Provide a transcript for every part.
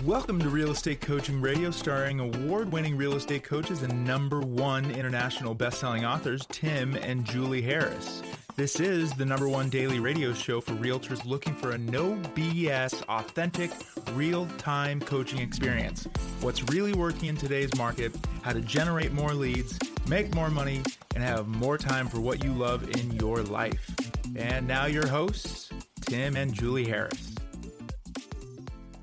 Welcome to Real Estate Coaching Radio, starring award-winning real estate coaches and #1 international best-selling authors, Tim and Julie Harris. This is the #1 daily radio show for realtors looking for a no BS, authentic, real-time coaching experience. What's really working in today's market, how to generate more leads, make more money, and have more time for what you love in your life. And now your hosts, Tim and Julie Harris.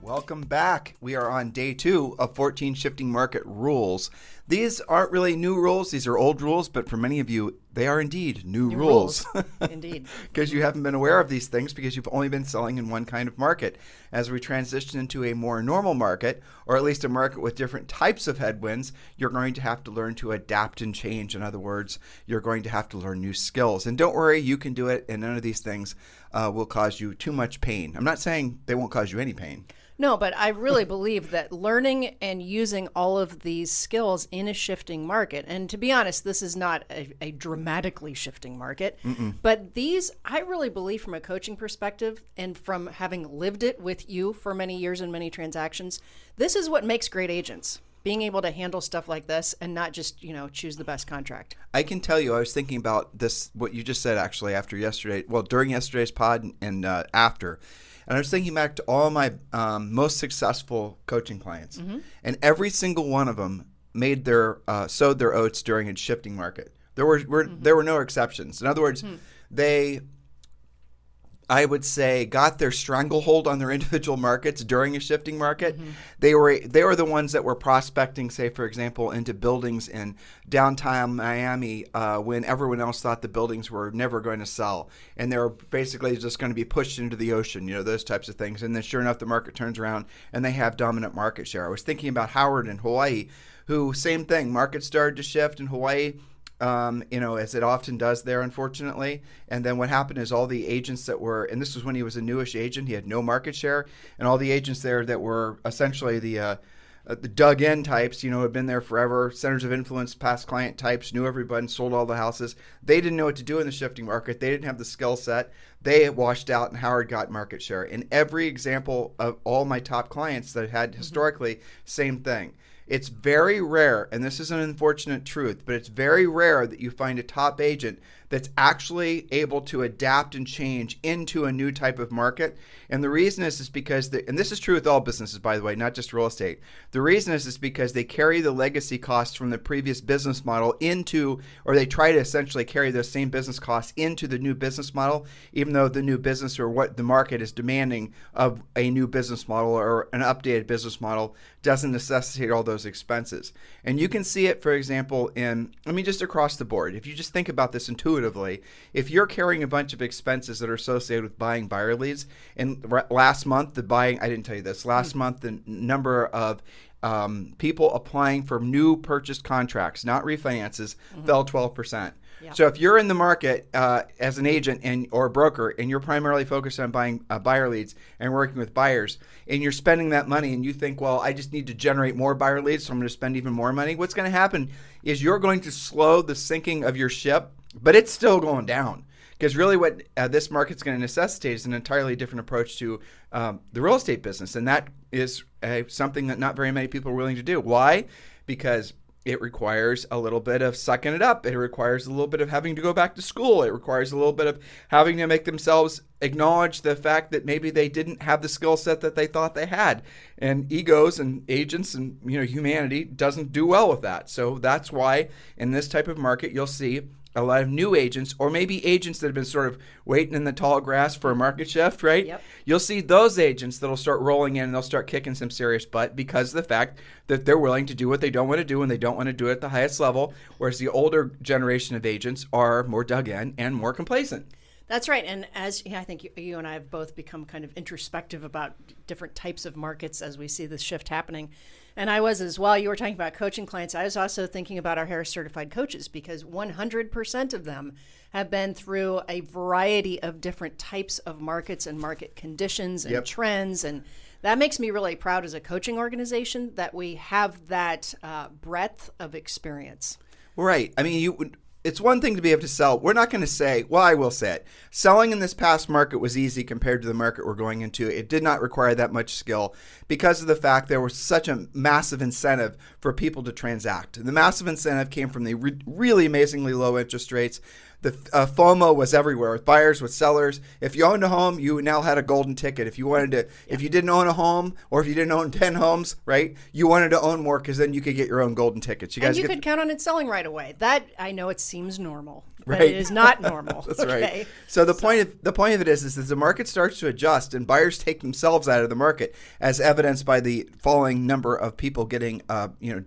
Welcome back. We are on day 2 of 14 shifting market rules. These aren't really new rules. These are old rules, but for many of you, they are indeed new rules. Indeed. Because you haven't been aware of these things because you've only been selling in one kind of market. As we transition into a more normal market, or at least a market with different types of headwinds, you're going to have to learn to adapt and change. In other words, you're going to have to learn new skills. And don't worry, you can do it, and none of these things will cause you too much pain. I'm not saying they won't cause you any pain. No, but I really believe that learning and using all of these skills in a shifting market, and to be honest, this is not a dramatically shifting market, but these, I really believe from a coaching perspective and from having lived it with you for many years and many transactions, this is what makes great agents. Being able to handle stuff like this and not just, choose the best contract. I can tell you, I was thinking about this, what you just said actually during yesterday's pod and after. And I was thinking back to all my most successful coaching clients. Mm-hmm. And every single one of them made sowed their oats during a shifting market. There were no exceptions. In other words, they, I would say, got their stranglehold on their individual markets during a shifting market. Mm-hmm. They were the ones that were prospecting, say, for example, into buildings in downtown Miami when everyone else thought the buildings were never going to sell. And they were basically just going to be pushed into the ocean, those types of things. And then sure enough, the market turns around and they have dominant market share. I was thinking about Howard in Hawaii, who, same thing, market started to shift in Hawaii. As it often does there, unfortunately. And then what happened is all the agents that were, and this was when he was a newish agent, he had no market share, and all the agents there that were essentially the dug-in types, had been there forever, centers of influence, past client types, knew everybody, sold all the houses. They didn't know what to do in the shifting market. They didn't have the skill set. They washed out, and Howard got market share. In every example of all my top clients that had historically, same thing. It's very rare, and this is an unfortunate truth, but it's very rare that you find a top agent that's actually able to adapt and change into a new type of market. And the reason is because, and this is true with all businesses, by the way, not just real estate. The reason is because they carry the legacy costs from the previous business model or they try to essentially carry those same business costs into the new business model, even though the new business or what the market is demanding of a new business model or an updated business model doesn't necessitate all those expenses. And you can see it, for example, just across the board. If you just think about this intuitively, if you're carrying a bunch of expenses that are associated with buying buyer leads, and last month the number of people applying for new purchased contracts, not refinances, fell 12%. Yeah. So if you're in the market as an agent or a broker and you're primarily focused on buying buyer leads and working with buyers, and you're spending that money and you think, well, I just need to generate more buyer leads, so I'm going to spend even more money, what's going to happen is you're going to slow the sinking of your ship, but it's still going down. Because really what this market's going to necessitate is an entirely different approach to the real estate business. And that is something that not very many people are willing to do. Why? Because it requires a little bit of sucking it up. It requires a little bit of having to go back to school. It requires a little bit of having to make themselves acknowledge the fact that maybe they didn't have the skill set that they thought they had. And egos and agents and humanity doesn't do well with that. So that's why in this type of market you'll see a lot of new agents, or maybe agents that have been sort of waiting in the tall grass for a market shift, right? Yep. You'll see those agents that'll start rolling in and they'll start kicking some serious butt because of the fact that they're willing to do what they don't want to do and they don't want to do it at the highest level, whereas the older generation of agents are more dug in and more complacent. That's right. And I think you and I have both become kind of introspective about different types of markets as we see this shift happening. And I was as well. You were talking about coaching clients. I was also thinking about our Harris certified coaches because 100% of them have been through a variety of different types of markets and market conditions and trends. And that makes me really proud as a coaching organization that we have that breadth of experience. Right. I mean, it's one thing to be able to sell. We're not going to say, well, I will say it. Selling in this past market was easy compared to the market we're going into. It did not require that much skill because of the fact there was such a massive incentive for people to transact. The massive incentive came from the really amazingly low interest rates. The FOMO was everywhere with buyers, with sellers. If you owned a home, you now had a golden ticket. If you wanted to, if you didn't own a home, or if you didn't own 10 homes, right, you wanted to own more because then you could get your own golden tickets. You guys could count on it selling right away. That, I know it seems normal, but right. It is not normal. That's right. So the point of it is that the market starts to adjust and buyers take themselves out of the market, as evidenced by the falling number of people getting,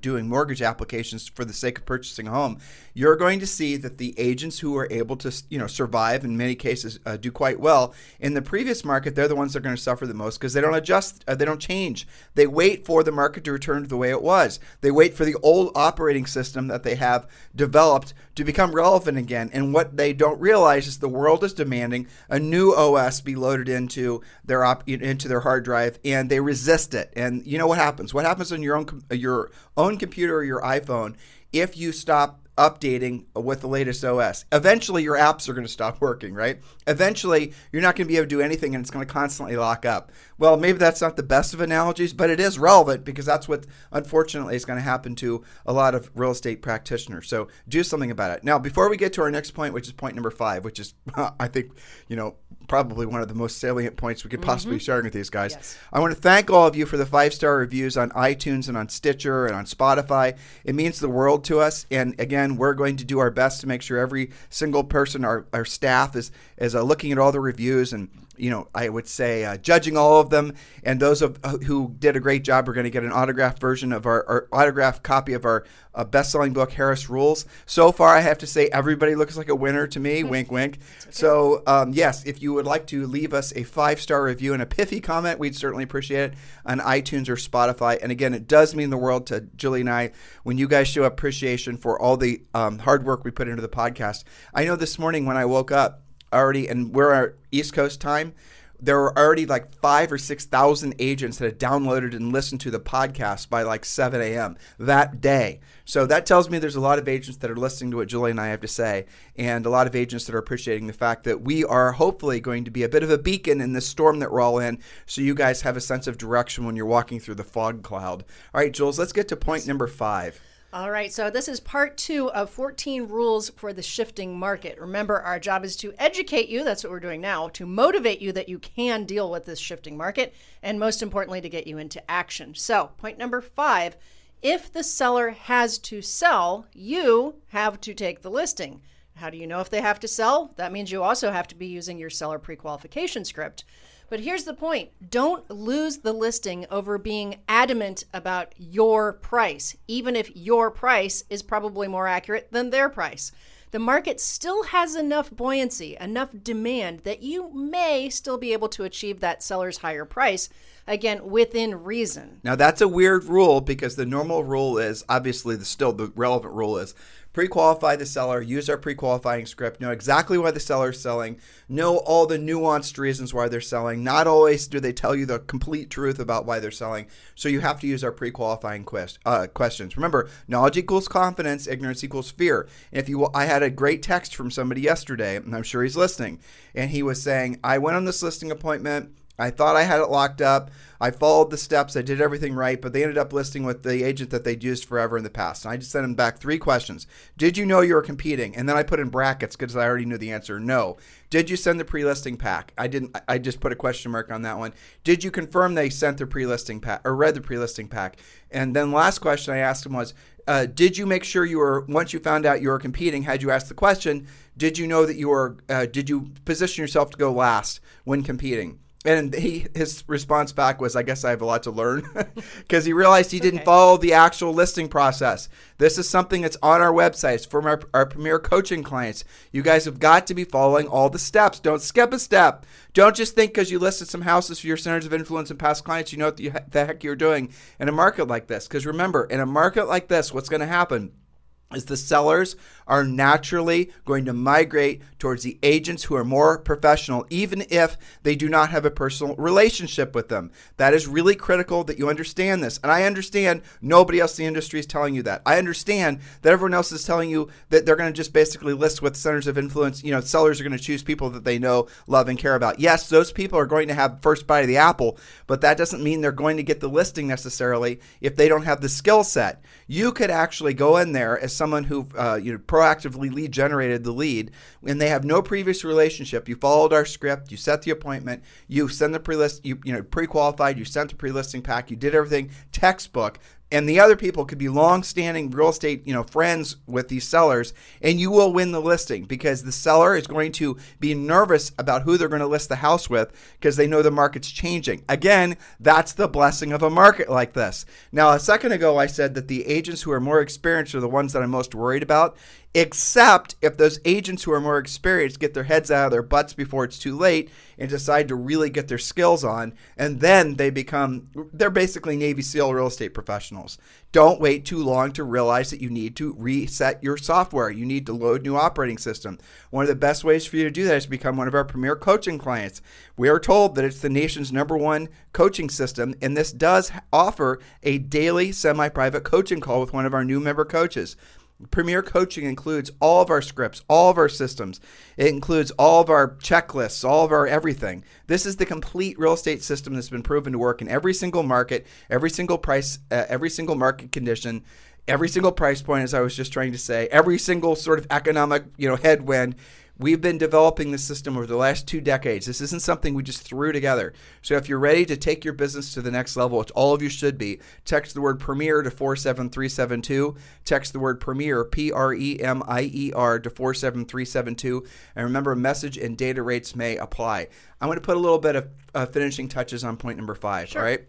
doing mortgage applications for the sake of purchasing a home. You're going to see that the agents who are able to, survive in many cases do quite well. In the previous market, they're the ones that are going to suffer the most because they don't adjust, they don't change. They wait for the market to return to the way it was. They wait for the old operating system that they have developed to become relevant again. And what they don't realize is the world is demanding a new OS be loaded into their hard drive, and they resist it. And you know what happens? What happens on your own computer or your iPhone if you stop updating with the latest OS? Eventually your apps are going to stop working, right? Eventually you're not going to be able to do anything and it's going to constantly lock up. Well, maybe that's not the best of analogies, but it is relevant because that's what unfortunately is going to happen to a lot of real estate practitioners. So do something about it. Now, before we get to our next point, which is point number 5, which is I think, probably one of the most salient points we could possibly be sharing with these guys. Yes. I want to thank all of you for the 5-star reviews on iTunes and on Stitcher and on Spotify. It means the world to us. And again, we're going to do our best to make sure every single person, our staff is looking at all the reviews and, I would say judging all of them. And those who did a great job are going to get an autographed version of our autographed copy of our best-selling book, Harris Rules. So far, I have to say everybody looks like a winner to me. Wink, wink. Okay. So, yes, if you would like to leave us a 5-star review and a pithy comment, we'd certainly appreciate it on iTunes or Spotify. And again, it does mean the world to Julie and I when you guys show appreciation for all the hard work we put into the podcast. I know this morning when I woke up already, and we're at East Coast time, there were already like 5,000 or 6,000 agents that had downloaded and listened to the podcast by like 7 a.m. that day. So that tells me there's a lot of agents that are listening to what Julie and I have to say, and a lot of agents that are appreciating the fact that we are hopefully going to be a bit of a beacon in this storm that we're all in, so you guys have a sense of direction when you're walking through the fog cloud. All right, Jules, let's get to point number 5. All right, so this is part 2 of 14 rules for the shifting market. Remember, our job is to educate you, that's what we're doing now, to motivate you that you can deal with this shifting market, and most importantly, to get you into action. So, point number 5, if the seller has to sell, you have to take the listing. How do you know if they have to sell? That means you also have to be using your seller pre-qualification script. But here's the point. Don't lose the listing over being adamant about your price, even if your price is probably more accurate than their price. The market still has enough buoyancy, enough demand that you may still be able to achieve that seller's higher price, again, within reason. Now, that's a weird rule because the normal rule is, obviously, the relevant rule is, pre-qualify the seller, use our pre-qualifying script, know exactly why the seller is selling, know all the nuanced reasons why they're selling. Not always do they tell you the complete truth about why they're selling. So you have to use our pre-qualifying questions. Remember, knowledge equals confidence, ignorance equals fear. And I had a great text from somebody yesterday, and I'm sure he's listening, and he was saying, I went on this listing appointment, I thought I had it locked up. I followed the steps. I did everything right, but they ended up listing with the agent that they'd used forever in the past. And I just sent them back 3 questions. Did you know you were competing? And then I put in brackets because I already knew the answer. No. Did you send the pre-listing pack? I didn't. I just put a question mark on that one. Did you confirm they sent the pre-listing pack or read the pre-listing pack? And then last question I asked him was, did you make sure once you found out you were competing, had you asked the question, did you know that did you position yourself to go last when competing? And his response back was, I guess I have a lot to learn, because he realized he didn't follow the actual listing process. This is something that's on our website. It's from our premier coaching clients. You guys have got to be following all the steps. Don't skip a step. Don't just think because you listed some houses for your centers of influence and past clients, you know what the heck you're doing in a market like this. Because remember, in a market like this, what's going to happen is the sellers are naturally going to migrate towards the agents who are more professional, even if they do not have a personal relationship with them. That is really critical that you understand this. And I understand nobody else in the industry is telling you that. I understand that everyone else is telling you that they're going to just basically list with centers of influence. Sellers are going to choose people that they know, love, and care about. Yes, those people are going to have first bite of the apple, but that doesn't mean they're going to get the listing necessarily if they don't have the skill set. You could actually go in there as someone who proactively lead generated the lead, and they have no previous relationship. You followed our script, you set the appointment, you send the pre-list, you pre-qualified, you sent the pre-listing pack, you did everything textbook. And the other people could be long-standing real estate, friends with these sellers, and you will win the listing because the seller is going to be nervous about who they're going to list the house with because they know the market's changing. Again, that's the blessing of a market like this. Now, a second ago, I said that the agents who are more experienced are the ones that I'm most worried about, except if those agents who are more experienced get their heads out of their butts before it's too late and decide to really get their skills on, and then they're basically Navy SEAL real estate professionals. Don't wait too long to realize that you need to reset your software. You need to load new operating system. One of the best ways for you to do that is to become one of our premier coaching clients. We are told that it's the nation's #1 coaching system, and this does offer a daily semi-private coaching call with one of our new member coaches. Premier Coaching includes all of our scripts, all of our systems. It includes all of our checklists, all of our everything. This is the complete real estate system that's been proven to work in every single market, every single price, every single market condition, every single price point, as I was just trying to say, every single sort of economic, headwind. We've been developing this system over the last 2 decades. This isn't something we just threw together. So if you're ready to take your business to the next level, which all of you should be, text the word Premier to 47372. Text the word Premier, Premier, to 47372. And remember, message and data rates may apply. I'm going to put a little bit of finishing touches on point number 5. Sure. All right?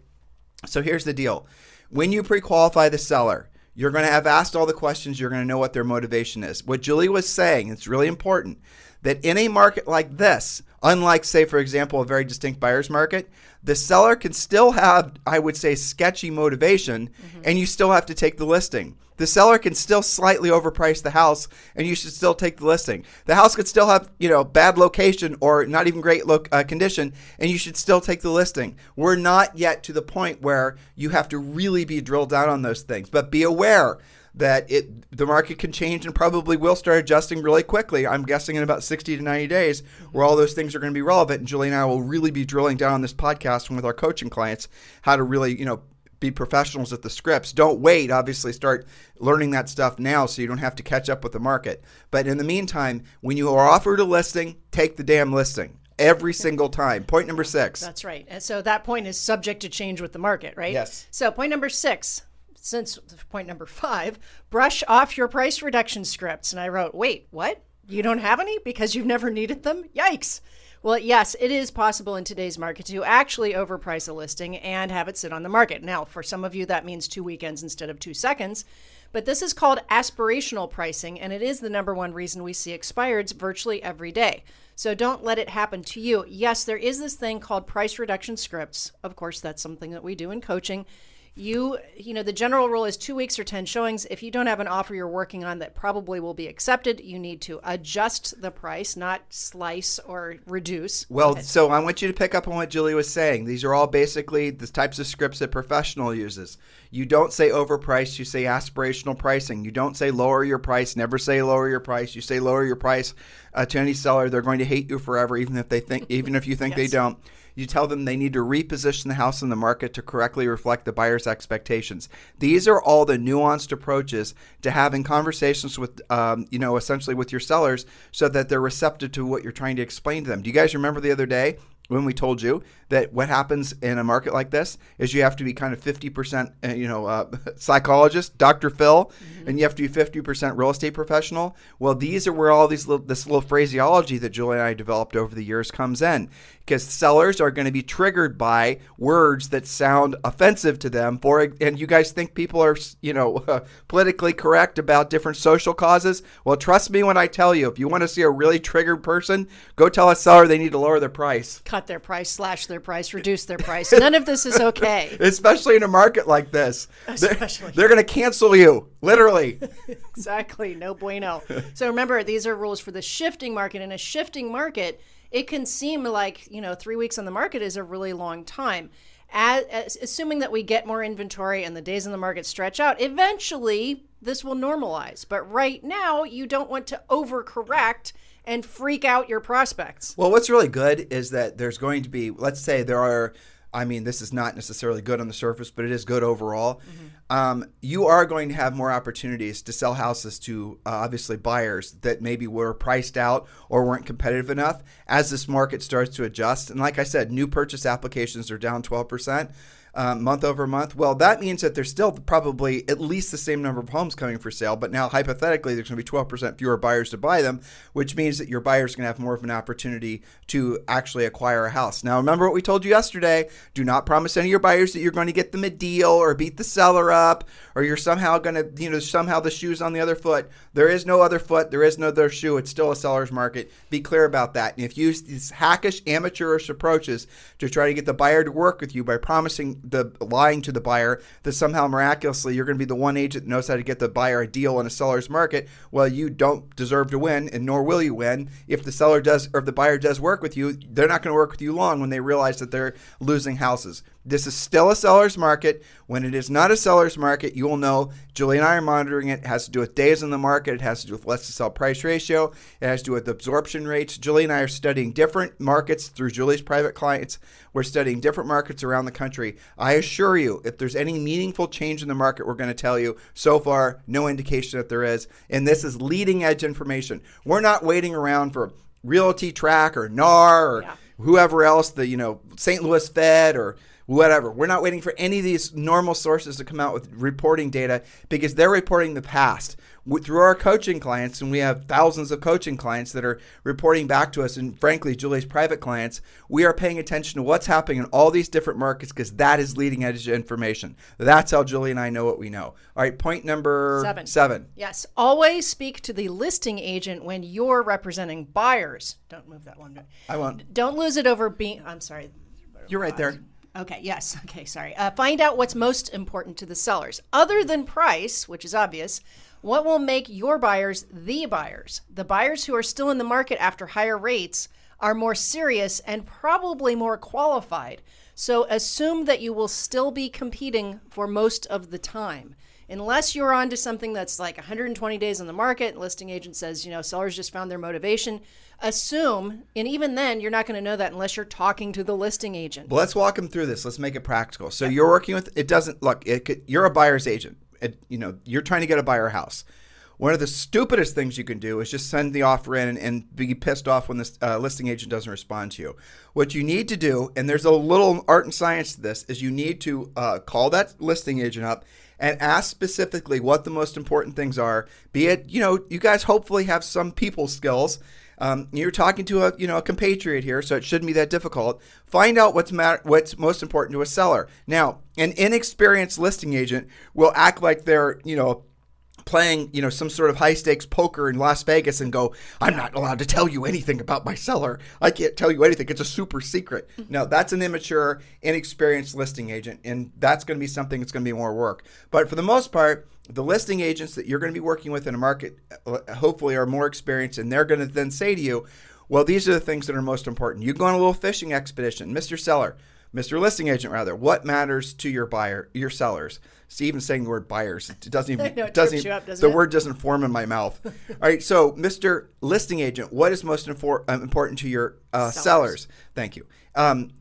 So here's the deal. When you pre-qualify the seller, you're going to have asked all the questions. You're going to know what their motivation is. What Julie was saying, it's really important, that in a market like this, unlike, say, for example, a very distinct buyer's market, the seller can still have, I would say, sketchy motivation, and you still have to take the listing. The seller can still slightly overprice the house, and you should still take the listing. The house could still have, bad location or not even great condition, and you should still take the listing. We're not yet to the point where you have to really be drilled down on those things, but be aware that the market can change and probably will start adjusting really quickly. I'm guessing in about 60 to 90 days where all those things are going to be relevant, and Julie and I will really be drilling down on this podcast and with our coaching clients how to really, be professionals at the scripts. Don't wait. Obviously, start learning that stuff now so you don't have to catch up with the market. But in the meantime, when you are offered a listing, take the damn listing every single time. Point number 6. That's right. And so that point is subject to change with the market, right? Yes. So point number 6, since point number 5, brush off your price reduction scripts. And I wrote, wait, what? You don't have any because you've never needed them? Yikes. Well, yes, it is possible in today's market to actually overprice a listing and have it sit on the market. Now, for some of you, that means 2 weekends instead of 2 seconds. But this is called aspirational pricing, and it is the #1 reason we see expireds virtually every day. So don't let it happen to you. Yes, there is this thing called price reduction scripts. Of course, that's something that we do in coaching. The general rule is 2 weeks or 10 showings. If you don't have an offer you're working on that probably will be accepted, you need to adjust the price, not slice or reduce. Well, so I want you to pick up on what Julie was saying. These are all basically the types of scripts that professional uses. You don't say overpriced, you say aspirational pricing. You don't say lower your price, never say lower your price. You say lower your price to any seller. They're going to hate you forever, even if you think they don't. You tell them they need to reposition the house in the market to correctly reflect the buyer's expectations. These are all the nuanced approaches to having conversations with, essentially with your sellers so that they're receptive to what you're trying to explain to them. Do you guys remember the other day when we told you that what happens in a market like this is you have to be kind of 50%, psychologist, Dr. Phil, and you have to be 50% real estate professional? Well, these are where all this little phraseology that Julie and I developed over the years comes in. because sellers are going to be triggered by words that sound offensive to them. And you guys think people are, politically correct about different social causes? Well, trust me when I tell you, if you want to see a really triggered person, go tell a seller they need to lower their price. Cut their price, slash their price, reduce their price. None of this is okay. Especially in a market like this. Especially. They're going to cancel you, literally. Exactly. No bueno. So remember, these are rules for the shifting market. In a shifting market, it can seem like, 3 weeks on the market is a really long time. Assuming that we get more inventory and the days in the market stretch out, eventually this will normalize. But right now, you don't want to overcorrect and freak out your prospects. Well, what's really good is that there's going to be, let's say this is not necessarily good on the surface, but it is good overall. You are going to have more opportunities to sell houses to obviously buyers that maybe were priced out or weren't competitive enough as this market starts to adjust. And like I said, new purchase applications are down 12%. Month over month. Well, that means that there's still probably at least the same number of homes coming for sale, but now hypothetically there's going to be 12% fewer buyers to buy them, which means that your buyers are going to have more of an opportunity to actually acquire a house. Now, remember what we told you yesterday. Do not promise any of your buyers that you're going to get them a deal or beat the seller up, or you're somehow going to, somehow the shoe's on the other foot. There is no other foot. There is no other shoe. It's still a seller's market. Be clear about that. And if you use these hackish, amateurish approaches to try to get the buyer to work with you by lying to the buyer that somehow miraculously you're going to be the one agent that knows how to get the buyer a deal in a seller's market, well, you don't deserve to win, and nor will you win. If the seller does, or if the buyer does work with you, they're not going to work with you long when they realize that they're losing houses. This is still a seller's market. When it is not a seller's market, you will know. Julie and I are monitoring it. It has to do with days in the market. It has to do with less to sell price ratio. It has to do with absorption rates. Julie and I are studying different markets through Julie's private clients. We're studying different markets around the country. I assure you, if there's any meaningful change in the market, we're going to tell you. So far, no indication that there is. And this is leading edge information. We're not waiting around for Realty Track or NAR or whoever else, the St. Louis Fed or whatever. We're not waiting for any of these normal sources to come out with reporting data because they're reporting the past. Through our coaching clients, and we have thousands of coaching clients that are reporting back to us, and frankly, Julie's private clients, we are paying attention to what's happening in all these different markets because that is leading edge information. That's how Julie and I know what we know. All right, point number seven. Yes, always speak to the listing agent when you're representing buyers. Don't move that one. I won't. Don't lose it over I'm sorry. You're right there. Okay, yes. Okay, sorry. Find out what's most important to the sellers. Other than price, which is obvious, what will make your buyers the buyers? The buyers who are still in the market after higher rates are more serious and probably more qualified. So assume that you will still be competing for most of the time. Unless you're onto something that's like 120 days on the market, and listing agent says, sellers just found their motivation, assume, and even then, you're not going to know that unless you're talking to the listing agent. Well, let's walk them through this. Let's make it practical. So you're working with, you're a buyer's agent. You're trying to get a buyer house. One of the stupidest things you can do is just send the offer in and be pissed off when the listing agent doesn't respond to you. What you need to do, and there's a little art and science to this, is you need to call that listing agent up and ask specifically what the most important things are. Be it, you guys hopefully have some people skills. You're talking to a compatriot here, so it shouldn't be that difficult. Find out what's most important to a seller. Now, an inexperienced listing agent will act like they're, playing, some sort of high stakes poker in Las Vegas and go, I'm not allowed to tell you anything about my seller. I can't tell you anything. It's a super secret. No, that's an immature, inexperienced listing agent, and that's going to be something that's going to be more work. But for the most part, the listing agents that you're going to be working with in a market hopefully are more experienced, and they're going to then say to you, well, these are the things that are most important. You go on a little fishing expedition. Mr. Listing Agent, rather, what matters to your sellers? See, even saying the word buyers, it doesn't even, the word doesn't form in my mouth. All right, so Mr. Listing Agent, what is most important to your sellers? Thank you.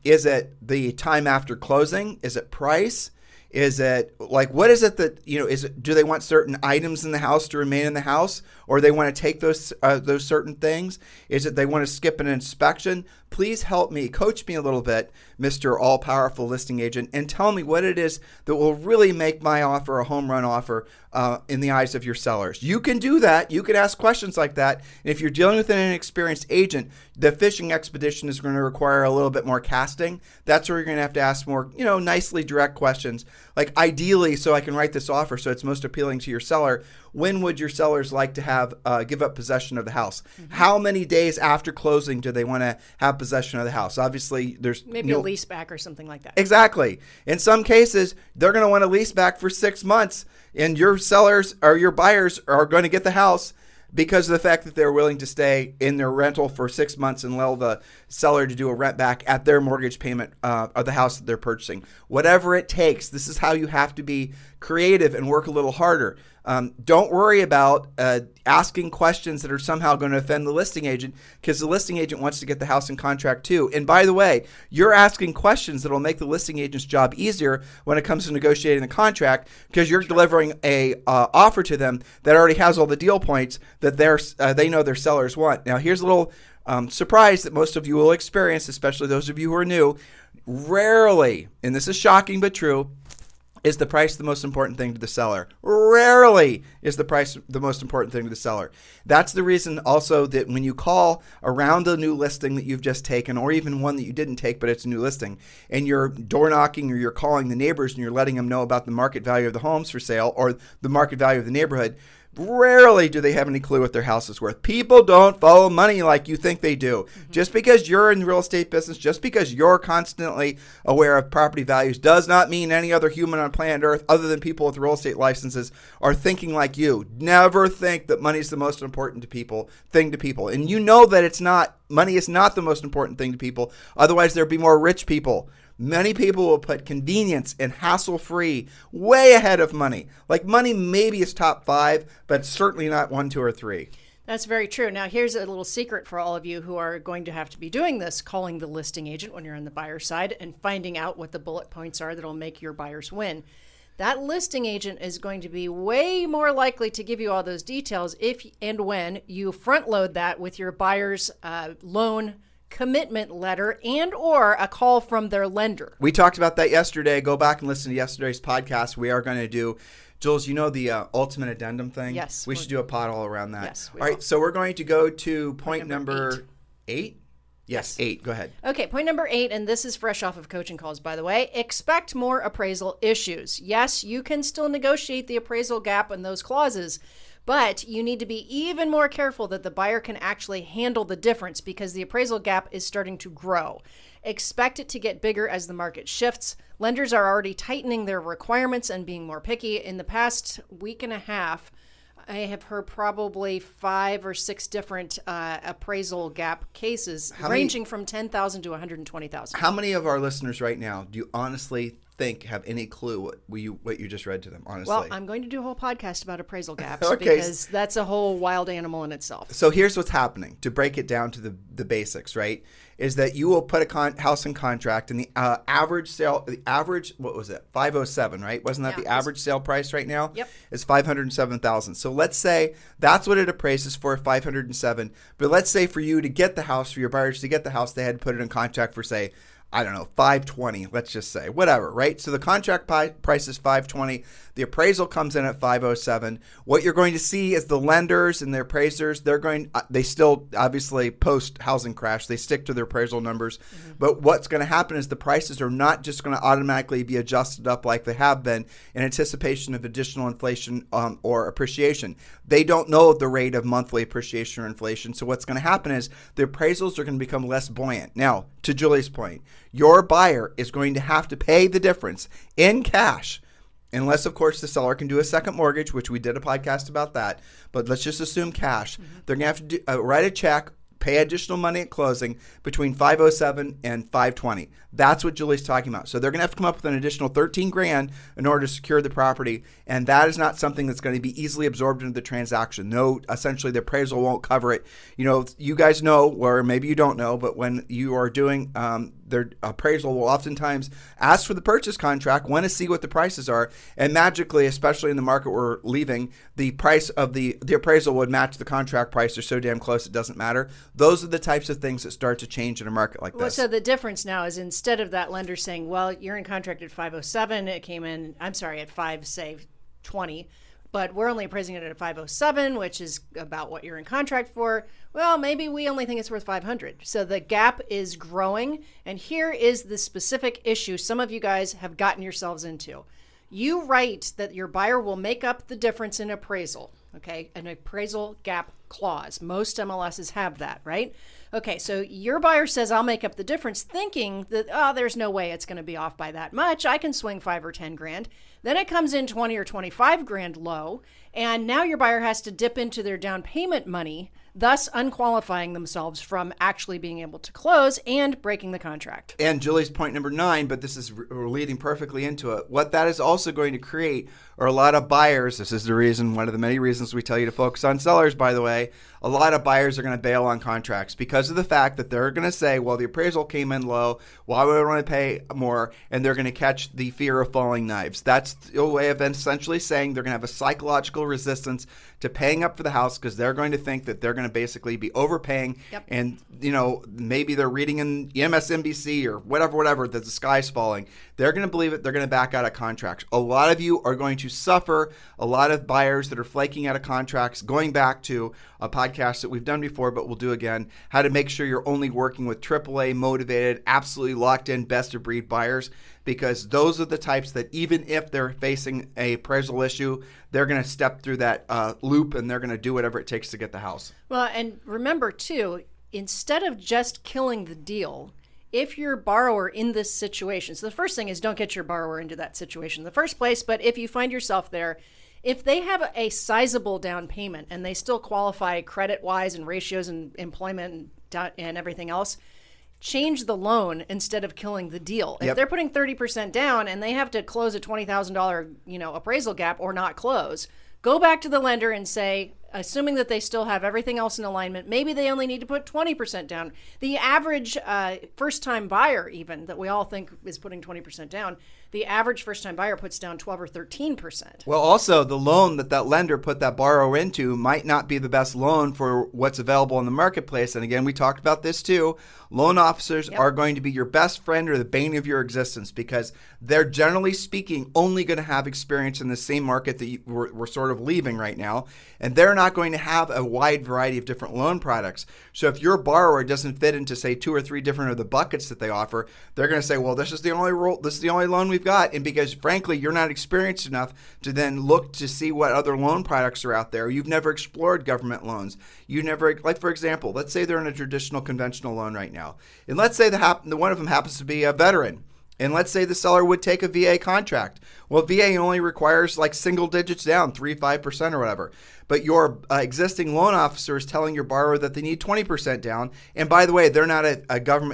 Is it the time after closing? Is it price? Is it like, what is it that, do they want certain items in the house to remain in the house, or they want to take those certain things? Is it they want to skip an inspection? Please help me, coach me a little bit, Mr. All-Powerful Listing Agent, and tell me what it is that will really make my offer a home run offer in the eyes of your sellers. You can do that. You can ask questions like that. And if you're dealing with an inexperienced agent, the fishing expedition is going to require a little bit more casting. That's where you're going to have to ask more, nicely direct questions. Like, ideally, so I can write this offer so it's most appealing to your seller, when would your sellers like to have give up possession of the house? How many days after closing do they want to have possession of the house? Obviously, there's maybe a lease back or something like that. Exactly. In some cases, they're going to want to lease back for 6 months, and your sellers or your buyers are going to get the house because of the fact that they're willing to stay in their rental for 6 months and allow the seller to do a rent back at their mortgage payment of the house that they're purchasing. Whatever it takes, this is how you have to be creative and work a little harder. Don't worry about asking questions that are somehow going to offend the listing agent, because the listing agent wants to get the house in contract too. And by the way, you're asking questions that will make the listing agent's job easier when it comes to negotiating the contract, because you're delivering a offer to them that already has all the deal points that they know their sellers want. Now, here's a little surprise that most of you will experience, especially those of you who are new. Rarely, and this is shocking but true, is the price the most important thing to the seller. Rarely is the price the most important thing to the seller. That's the reason also that when you call around a new listing that you've just taken, or even one that you didn't take but it's a new listing, and you're door knocking or you're calling the neighbors and you're letting them know about the market value of the homes for sale or the market value of the neighborhood, rarely do they have any clue what their house is worth. People don't follow money like you think they do. Just because you're in the real estate business, just because you're constantly aware of property values, does not mean any other human on planet Earth other than people with real estate licenses are thinking like you. Never think that money is the most important thing to people. And you know that it's not. Money is not the most important thing to people. Otherwise, there'd be more rich people. Many people will put convenience and hassle-free way ahead of money. Like, money maybe is top 5, but certainly not 1, 2, or 3. That's very true. Now, here's a little secret for all of you who are going to have to be doing this, calling the listing agent when you're on the buyer side and finding out what the bullet points are that will make your buyers win. That listing agent is going to be way more likely to give you all those details if and when you front load that with your buyer's loan commitment letter and or a call from their lender. We talked about that yesterday. Go back and listen to yesterday's podcast. We are going to do, Jules, the ultimate addendum thing? Yes. We should do a pod all around that. Yes, we all right, will. so we're going to go to point number 8. Yes, 8. Go ahead. Okay, point number 8, and this is fresh off of coaching calls, by the way. Expect more appraisal issues. Yes, you can still negotiate the appraisal gap in those clauses, but you need to be even more careful that the buyer can actually handle the difference, because the appraisal gap is starting to grow. Expect it to get bigger as the market shifts. Lenders are already tightening their requirements and being more picky. In the past week and a half, I have heard probably 5 or 6 different appraisal gap cases ranging from $10,000 to $120,000. How many of our listeners right now do you honestly think have any clue what you just read to them, honestly? Well, I'm going to do a whole podcast about appraisal gaps Okay. because that's a whole wild animal in itself. So here's what's happening, to break it down to the basics, right? Is that you will put a house in contract, and the average, what was it, 507, right? Wasn't that the average sale price right now? Yep. It's $507,000. So let's say that's what it appraises for, $507. But let's say for you to get the house, for your buyers to get the house, they had to put it in contract for, say, I don't know, $520, let's just say, whatever, right? So the contract price is $520. The appraisal comes in at $507. What you're going to see is the lenders and the appraisers, they still obviously post housing crash. They stick to their appraisal numbers. Mm-hmm. But what's going to happen is the prices are not just going to automatically be adjusted up like they have been in anticipation of additional inflation or appreciation. They don't know the rate of monthly appreciation or inflation. So what's going to happen is the appraisals are going to become less buoyant. Now, to Julie's point, your buyer is going to have to pay the difference in cash, unless, of course, the seller can do a second mortgage, which we did a podcast about that. But let's just assume cash. Mm-hmm. They're going to have to write a check, pay additional money at closing between $507 and $520. That's what Julie's talking about. So they're going to have to come up with an additional $13,000 in order to secure the property, and that is not something that's going to be easily absorbed into the transaction. No, essentially the appraisal won't cover it. You guys know, or maybe you don't know, but when you are doing their appraisal will oftentimes ask for the purchase contract, want to see what the prices are, and magically, especially in the market we're leaving, the price of the appraisal would match the contract price. They're so damn close it doesn't matter. Those are the types of things that start to change in a market like this. Well, so the difference now is instead of that lender saying, well, you're in contract at 507, it came in, I'm sorry, at 520, but we're only appraising it at 507, which is about what you're in contract for. Well, maybe we only think it's worth 500. So the gap is growing. And here is the specific issue some of you guys have gotten yourselves into. You write that your buyer will make up the difference in appraisal, okay? An appraisal gap clause. Most MLSs have that, right? Okay, so your buyer says, I'll make up the difference, thinking that, oh, there's no way it's going to be off by that much. I can swing 5 or 10 grand. Then it comes in 20 or 25 grand low, and now your buyer has to dip into their down payment money, thus unqualifying themselves from actually being able to close and breaking the contract. And Julie's point number 9, but this is we're leading perfectly into it. What that is also going to create are a lot of buyers. This is the reason, one of the many reasons we tell you to focus on sellers, by the way. A lot of buyers are going to bail on contracts because of the fact that they're going to say, well, the appraisal came in low. Why would I want to pay more? And they're going to catch the fear of falling knives. That's a way of essentially saying they're going to have a psychological resistance to paying up for the house because they're going to think that they're going to basically be overpaying. Yep. And, maybe they're reading in MSNBC or whatever that the sky's falling. They're going to believe it. They're going to back out of contracts. A lot of you are going to suffer. A lot of buyers that are flaking out of contracts, going back to a podcast that we've done before, but we'll do again, how to make sure you're only working with AAA motivated, absolutely locked in, best of breed buyers, because those are the types that even if they're facing a appraisal issue, they're going to step through that loop and they're going to do whatever it takes to get the house. Well, and remember too, instead of just killing the deal, if your borrower in this situation, so the first thing is don't get your borrower into that situation in the first place, but if you find yourself there, if they have a sizable down payment and they still qualify credit-wise and ratios and employment and everything else, change the loan instead of killing the deal. Yep. If they're putting 30% down and they have to close a $20,000, appraisal gap or not close, go back to the lender and say, assuming that they still have everything else in alignment, maybe they only need to put 20% down. The average first-time buyer, even, that we all think is putting 20% down, the average first-time buyer puts down 12 or 13%. Well, also, the loan that lender put that borrower into might not be the best loan for what's available in the marketplace. And again, we talked about this too. Loan officers are going to be your best friend or the bane of your existence because they're generally speaking only going to have experience in the same market that we're sort of leaving right now. And they're not going to have a wide variety of different loan products. So if your borrower doesn't fit into, say, 2 or 3 different of the buckets that they offer, they're going to say, well, this is the only loan we've got. And because, frankly, you're not experienced enough to then look to see what other loan products are out there. You've never explored government loans. You never, like, for example, let's say they're in a traditional conventional loan right now. And let's say the one of them happens to be a veteran. And let's say the seller would take a VA contract. Well, VA only requires like single digits down, 3-5% or whatever. But your existing loan officer is telling your borrower that they need 20% down. And by the way, they're not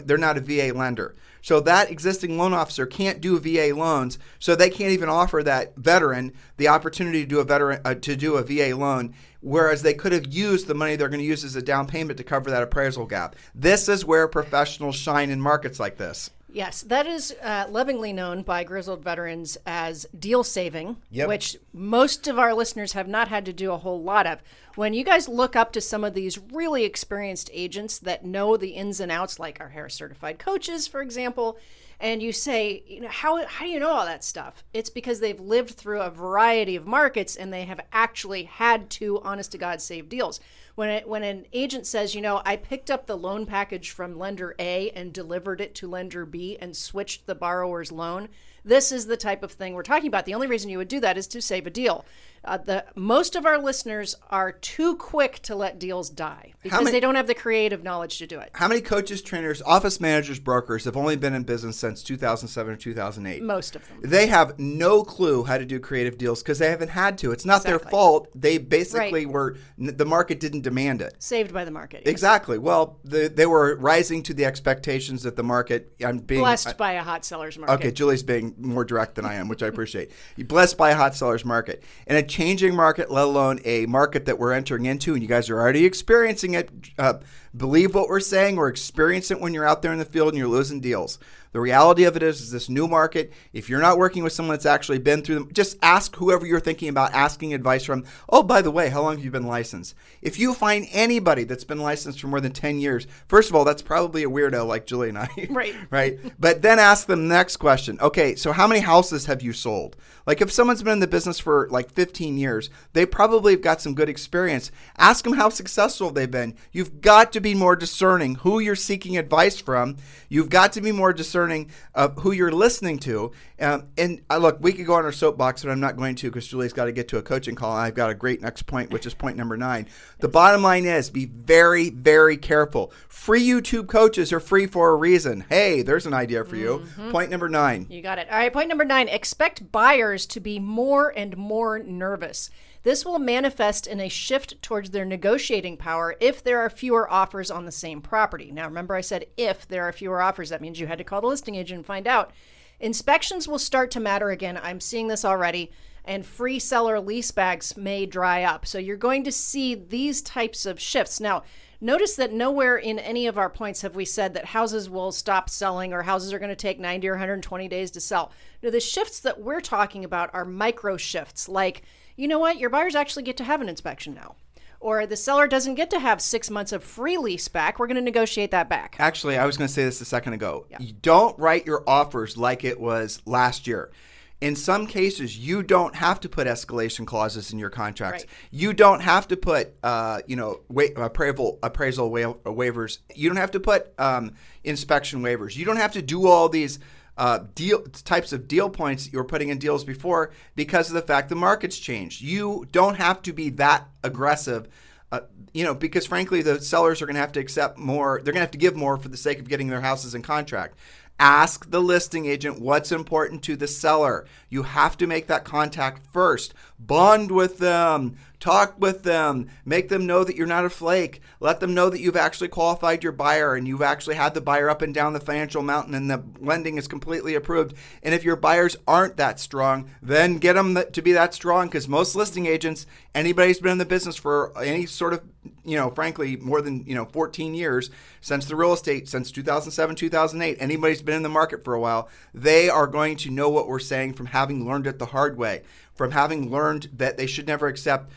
they're not a VA lender. So that existing loan officer can't do VA loans. So they can't even offer that veteran the opportunity to do a VA loan. Whereas they could have used the money they're going to use as a down payment to cover that appraisal gap. This is where professionals shine in markets like this. Yes, that is lovingly known by grizzled veterans as deal saving, which most of our listeners have not had to do a whole lot of. When you guys look up to some of these really experienced agents that know the ins and outs, like our Harris certified coaches, for example, and you say, how do you know all that stuff? It's because they've lived through a variety of markets and they have actually had to, honest to God, save deals. When an agent says, I picked up the loan package from lender A and delivered it to lender B and switched the borrower's loan, this is the type of thing we're talking about. The only reason you would do that is to save a deal. Most of our listeners are too quick to let deals die because they don't have the creative knowledge to do it. How many coaches, trainers, office managers, brokers have only been in business since 2007 or 2008? Most of them. They have no clue how to do creative deals because they haven't had to. It's not their fault. They basically the market didn't demand it. Saved by the market. Yes. Exactly. Well, they were rising to the expectations that the market, blessed by a hot seller's market. Okay, Julie's being more direct than I am, which I appreciate. You're blessed by a hot seller's market. And a changing market, let alone a market that we're entering into, and you guys are already experiencing it. believe what we're saying or experience it when you're out there in the field and you're losing deals. The reality of it is this new market, if you're not working with someone that's actually been through them, just ask whoever you're thinking about asking advice from. Oh, by the way, how long have you been licensed? If you find anybody that's been licensed for more than 10 years, first of all, that's probably a weirdo like Julie and I. Right. Right? But then ask them the next question. Okay, so how many houses have you sold? Like if someone's been in the business for like 15 years, they probably have got some good experience. Ask them how successful they've been. You've got to be more discerning who you're seeking advice from. You've got to be more discerning of who you're listening to. Look, we could go on our soapbox, but I'm not going to because Julie's got to get to a coaching call. And I've got a great next point, which is point number 9. The bottom line is be very, very careful. Free YouTube coaches are free for a reason. Hey, there's an idea for you. Point number 9. You got it. All right, point number 9, expect buyers to be more and more nervous. This will manifest in a shift towards their negotiating power if there are fewer offers on the same property. Now, remember I said if there are fewer offers. That means you had to call the listing agent and find out. Inspections will start to matter again. I'm seeing this already. And free seller leasebacks may dry up. So you're going to see these types of shifts. Now, notice that nowhere in any of our points have we said that houses will stop selling or houses are going to take 90 or 120 days to sell. No, the shifts that we're talking about are micro shifts, like, you know what, your buyers actually get to have an inspection now. Or the seller doesn't get to have 6 months of free lease back. We're going to negotiate that back. Actually, I was going to say this a second ago. Yeah. You don't write your offers like it was last year. In some cases, you don't have to put escalation clauses in your contracts. Right. You don't have to put, appraisal waivers. You don't have to put inspection waivers. You don't have to do all these types of deal points that you were putting in deals before because of the fact the market's changed. You don't have to be that aggressive. Because frankly, the sellers are going to have to accept more. They're going to have to give more for the sake of getting their houses in contract. Ask the listing agent what's important to the seller. You have to make that contact first. Bond with them. Talk with them. Make them know that you're not a flake. Let them know that you've actually qualified your buyer and you've actually had the buyer up and down the financial mountain and the lending is completely approved. And if your buyers aren't that strong, then get them to be that strong because most listing agents, anybody who's been in the business for any sort of, frankly, more than, 14 years since the real estate, since 2007, 2008, anybody's been in the market for a while, they are going to know what we're saying from having learned it the hard way, from having learned that they should never accept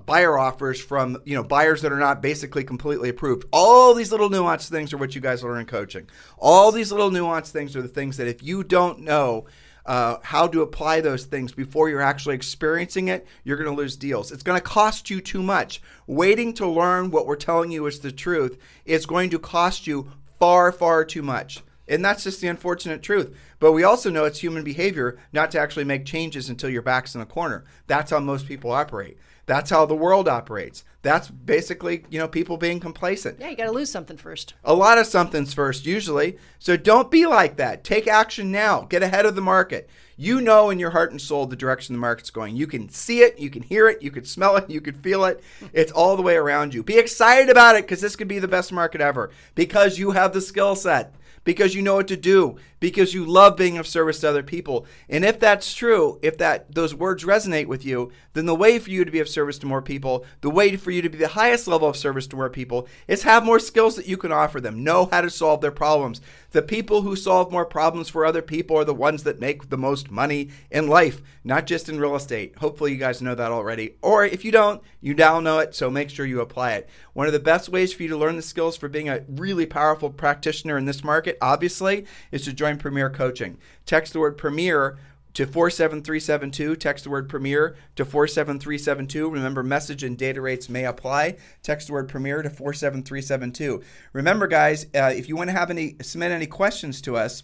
buyer offers from buyers that are not basically completely approved. All these little nuanced things are what you guys learn in coaching. All these little nuanced things are the things that if you don't know how to apply those things before you're actually experiencing it, you're going to lose deals. It's going to cost you too much. Waiting to learn what we're telling you is the truth is going to cost you far, far too much. And that's just the unfortunate truth. But we also know it's human behavior not to actually make changes until your back's in a corner. That's how most people operate. That's how the world operates. That's basically, people being complacent. Yeah, you got to lose something first. A lot of something's first, usually. So don't be like that. Take action now. Get ahead of the market. You know in your heart and soul the direction the market's going. You can see it. You can hear it. You can smell it. You can feel it. It's all the way around you. Be excited about it because this could be the best market ever because you have the skill set. Because you know what to do, because you love being of service to other people. And if that's true, if those words resonate with you, then the way for you to be of service to more people, the way for you to be the highest level of service to more people is have more skills that you can offer them. Know how to solve their problems. The people who solve more problems for other people are the ones that make the most money in life, not just in real estate. Hopefully you guys know that already. Or if you don't, you now know it, so make sure you apply it. One of the best ways for you to learn the skills for being a really powerful practitioner in this market, obviously, is to join Premier Coaching. Text the word Premier to 47372. Text the word Premier to 47372. Remember, message and data rates may apply. Text the word Premier to 47372. Remember, guys, if you want to submit any questions to us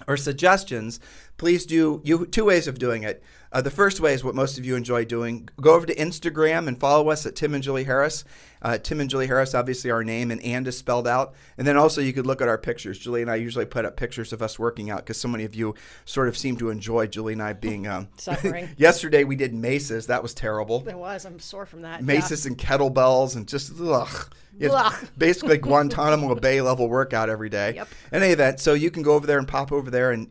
or suggestions, please do two ways of doing it. The first way is what most of you enjoy doing. Go over to Instagram and follow us at Tim and Julie Harris. Tim and Julie Harris, obviously our name, and is spelled out. And then also you could look at our pictures. Julie and I usually put up pictures of us working out because so many of you sort of seem to enjoy Julie and I being suffering. Yesterday we did maces. That was terrible. It was. I'm sore from that. Maces and kettlebells and just It's basically Guantanamo Bay level workout every day. Yep. In any event, so you can go over there and pop over over there. And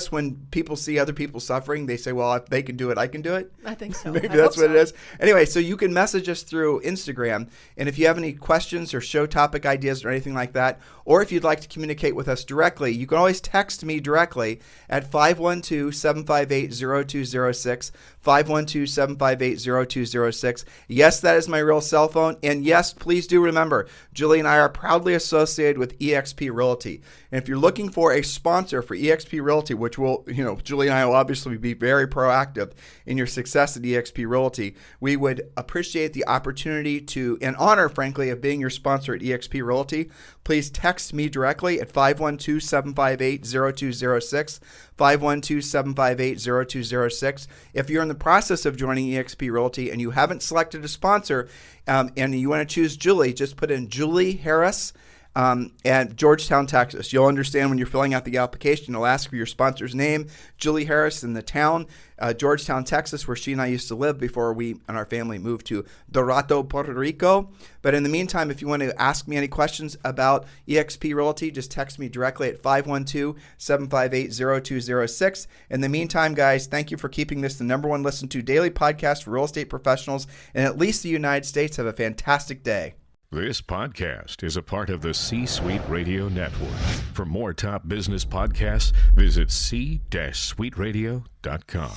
when people see other people suffering, they say, well, if they can do it, I can do it. I think so. Maybe that's what it is. Anyway, so you can message us through Instagram. And if you have any questions or show topic ideas or anything like that, or if you'd like to communicate with us directly, you can always text me directly at 512-758-0206, 512-758-0206. Yes, that is my real cell phone. And yes, please do remember, Julie and I are proudly associated with eXp Realty. And if you're looking for a sponsor for eXp Realty, which will, Julie and I will obviously be very proactive in your success at eXp Realty, we would appreciate the opportunity to, and honor, frankly, of being your sponsor at eXp Realty. Please text me directly at 512-758-0206, 512-758-0206. If you're in the process of joining eXp Realty and you haven't selected a sponsor and you want to choose Julie, just put in Julie Harris at Georgetown, Texas. You'll understand when you're filling out the application, it'll ask for your sponsor's name, Julie Harris, in the town, Georgetown, Texas, where she and I used to live before we and our family moved to Dorado, Puerto Rico. But in the meantime, if you want to ask me any questions about eXp Realty, just text me directly at 512-758-0206. In the meantime, guys, thank you for keeping this the number one listened to daily podcast for real estate professionals in at least the United States. Have a fantastic day. This podcast is a part of the C-Suite Radio Network. For more top business podcasts, visit c-suiteradio.com.